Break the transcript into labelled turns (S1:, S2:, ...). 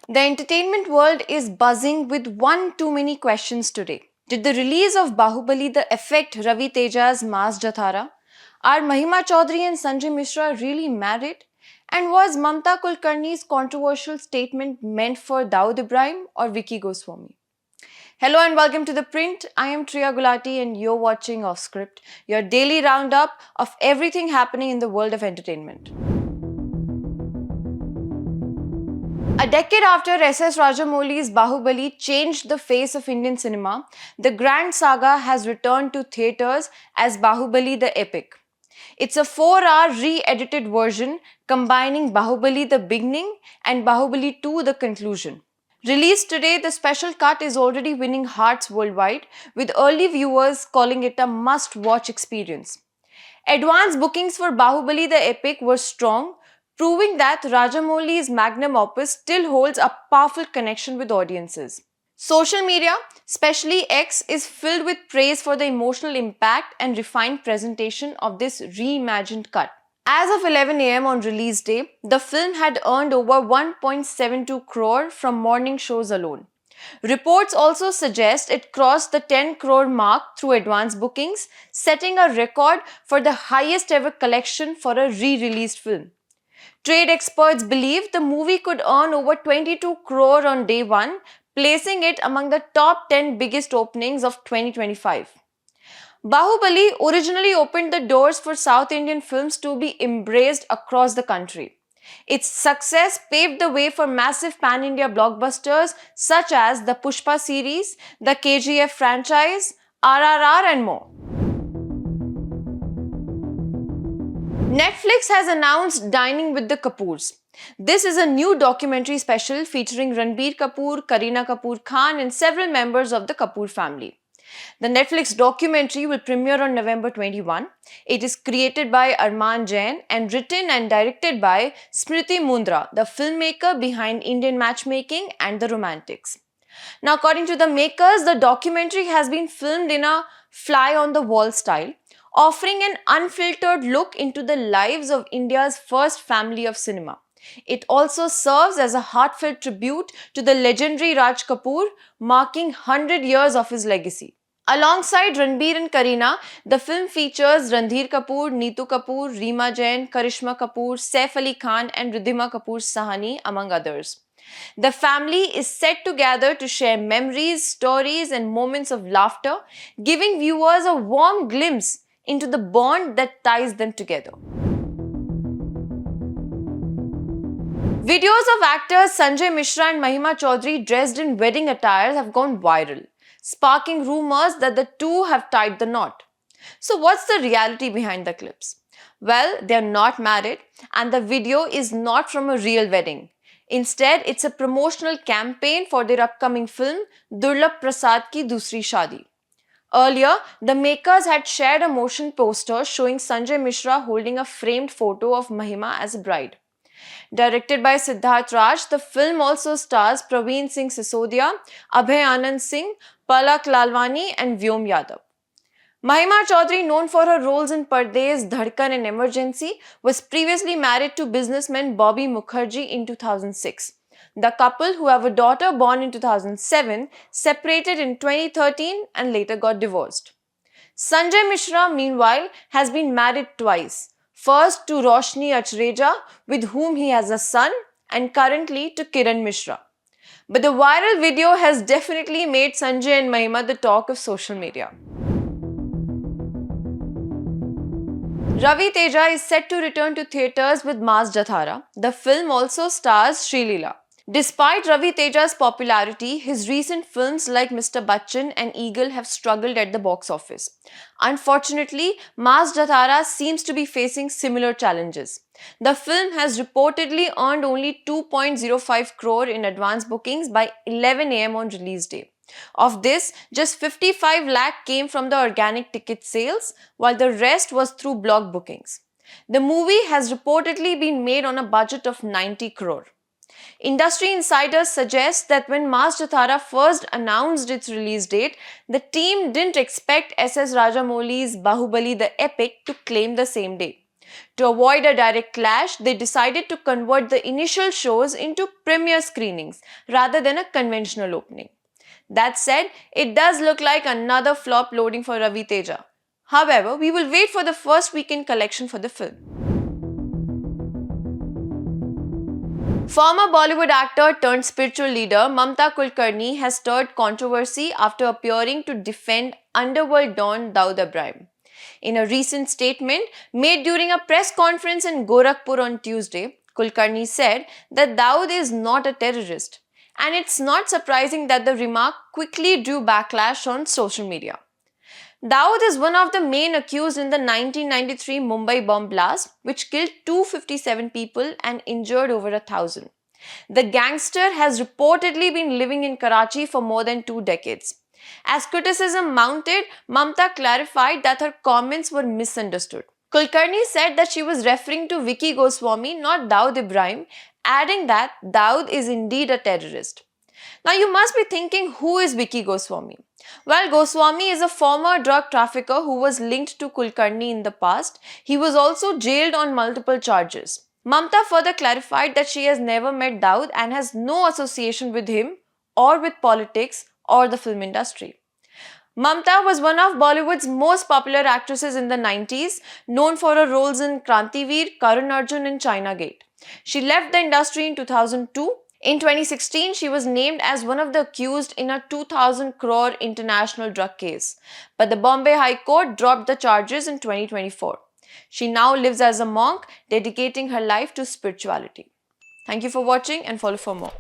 S1: The entertainment world is buzzing with one too many questions today. Did the release of Bahubali the affect Ravi Teja's Maas Jathara? Are Mahima Chaudhary and Sanjay Mishra really married? And was Mamta Kulkarni's controversial statement meant for Dawood Ibrahim or Vicky Goswami? Hello and welcome to The Print. I am Triya Gulati and you're watching Off Script, your daily roundup of everything happening in the world of entertainment. A decade after S.S. Rajamouli's Bahubali changed the face of Indian cinema, the grand saga has returned to theatres as Bahubali the Epic. It's a 4-hour re-edited version combining Bahubali the beginning and Bahubali 2 the conclusion. Released today, the special cut is already winning hearts worldwide, with early viewers calling it a must-watch experience. Advance bookings for Bahubali the Epic were strong, proving that Rajamouli's magnum opus still holds a powerful connection with audiences. Social media, especially X, is filled with praise for the emotional impact and refined presentation of this reimagined cut. As of 11 am on release day, the film had earned over 1.72 crore from morning shows alone. Reports also suggest it crossed the 10 crore mark through advance bookings, setting a record for the highest ever collection for a re-released film. Trade experts believe the movie could earn over 22 crore on day one, placing it among the top 10 biggest openings of 2025. Bahubali originally opened the doors for South Indian films to be embraced across the country. Its success paved the way for massive pan-India blockbusters such as the Pushpa series, the KGF franchise, RRR and more. Netflix has announced Dining with the Kapoors. This is a new documentary special featuring Ranbir Kapoor, Kareena Kapoor Khan and several members of the Kapoor family. The Netflix documentary will premiere on November 21. It is created by Arman Jain and written and directed by Smriti Mundra, the filmmaker behind Indian Matchmaking and The Romantics. Now, according to the makers, the documentary has been filmed in a fly-on-the-wall style, offering an unfiltered look into the lives of India's first family of cinema. It also serves as a heartfelt tribute to the legendary Raj Kapoor, marking 100 years of his legacy. Alongside Ranbir and Kareena, the film features Randhir Kapoor, Neetu Kapoor, Reema Jain, Karishma Kapoor, Saif Ali Khan and Riddhima Kapoor Sahani, among others. The family is set together to share memories, stories and moments of laughter, giving viewers a warm glimpse into the bond that ties them together. Videos of actors Sanjay Mishra and Mahima Chaudhary dressed in wedding attire have gone viral, sparking rumors that the two have tied the knot. So what's the reality behind the clips? Well, they're not married and the video is not from a real wedding. Instead, it's a promotional campaign for their upcoming film Durlabh Prasad Ki Dusri Shaadi. Earlier, the makers had shared a motion poster showing Sanjay Mishra holding a framed photo of Mahima as a bride. Directed by Siddharth Raj, the film also stars Praveen Singh Sisodia, Abhay Anand Singh, Palak Lalwani and Vyom Yadav. Mahima Chaudhary, known for her roles in Pardes, Dhadkan and Emergency, was previously married to businessman Bobby Mukherjee in 2006. The couple, who have a daughter born in 2007, separated in 2013 and later got divorced. Sanjay Mishra, meanwhile, has been married twice. First to Roshni Achreja, with whom he has a son, and currently to Kiran Mishra. But the viral video has definitely made Sanjay and Mahima the talk of social media. Ravi Teja is set to return to theatres with Maas Jathara. The film also stars Shree. Despite Ravi Teja's popularity, his recent films like Mr. Bachchan and Eagle have struggled at the box office. Unfortunately, Maas Jathara seems to be facing similar challenges. The film has reportedly earned only 2.05 crore in advance bookings by 11 am on release day. Of this, just 55 lakh came from the organic ticket sales, while the rest was through block bookings. The movie has reportedly been made on a budget of 90 crore. Industry insiders suggest that when Maas Jathara first announced its release date, the team didn't expect S.S. Rajamouli's Bahubali the Epic to claim the same day. To avoid a direct clash, they decided to convert the initial shows into premiere screenings rather than a conventional opening. That said, it does look like another flop loading for Ravi Teja. However, we will wait for the first weekend collection for the film. Former Bollywood actor turned spiritual leader Mamta Kulkarni has stirred controversy after appearing to defend underworld don Dawood Ibrahim. In a recent statement made during a press conference in Gorakhpur on Tuesday, Kulkarni said that Dawood is not a terrorist. And it's not surprising that the remark quickly drew backlash on social media. Dawood is one of the main accused in the 1993 Mumbai bomb blast, which killed 257 people and injured over 1,000. The gangster has reportedly been living in Karachi for more than 2 decades. As criticism mounted, Mamta clarified that her comments were misunderstood. Kulkarni said that she was referring to Vicky Goswami, not Dawood Ibrahim, adding that Dawood is indeed a terrorist. Now you must be thinking, who is Vicky Goswami? Well, Goswami is a former drug trafficker who was linked to Kulkarni in the past. He was also jailed on multiple charges. Mamta further clarified that she has never met Dawood and has no association with him or with politics or the film industry. Mamta was one of Bollywood's most popular actresses in the 90s, known for her roles in Krantiveer, Karan Arjun and China Gate. She left the industry in 2002. In 2016, she was named as one of the accused in a 2,000 crore international drug case. But the Bombay High Court dropped the charges in 2024. She now lives as a monk, dedicating her life to spirituality. Thank you for watching and follow for more.